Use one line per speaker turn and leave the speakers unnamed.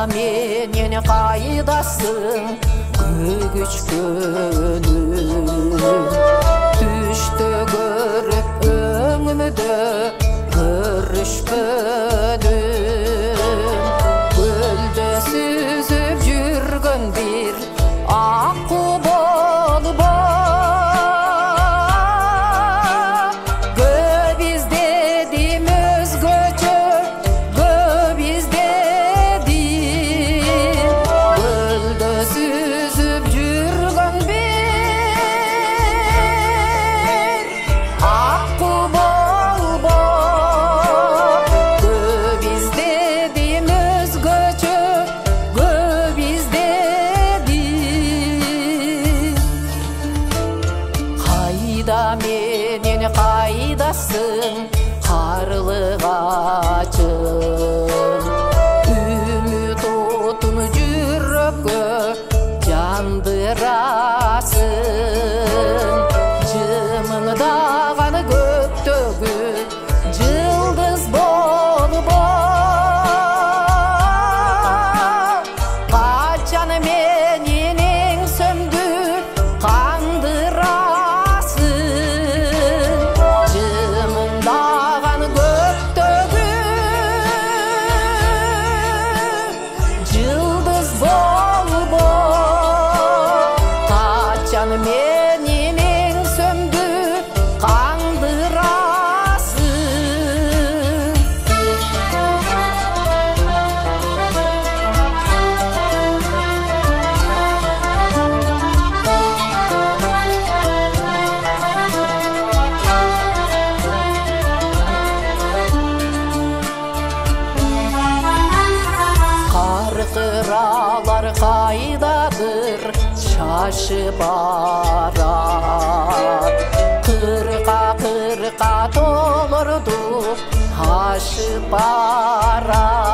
менен кайдасың көгүчкөнүм түштө көрүп өңүмдө көрүшпөдүм көлдө сүзүп жүргөн бир акку болуп көп издедим өзгөчө көп издедим көлдө сүзүп жүргөн бир акку болуп көп издедим өзгөчө көп издедим кайда менен кайдасың карлыгачым үмүт отун жүрөккө жандырасың жымыңдаган көктөгү жылдыз болуп качан менин эң сөмдү кандырасың жымыңдаган көктөгү жылдыз болуп качан менин эң сөмдү кандырасың каркыралар кайдадыр шашып барат кырка толорду ашып барат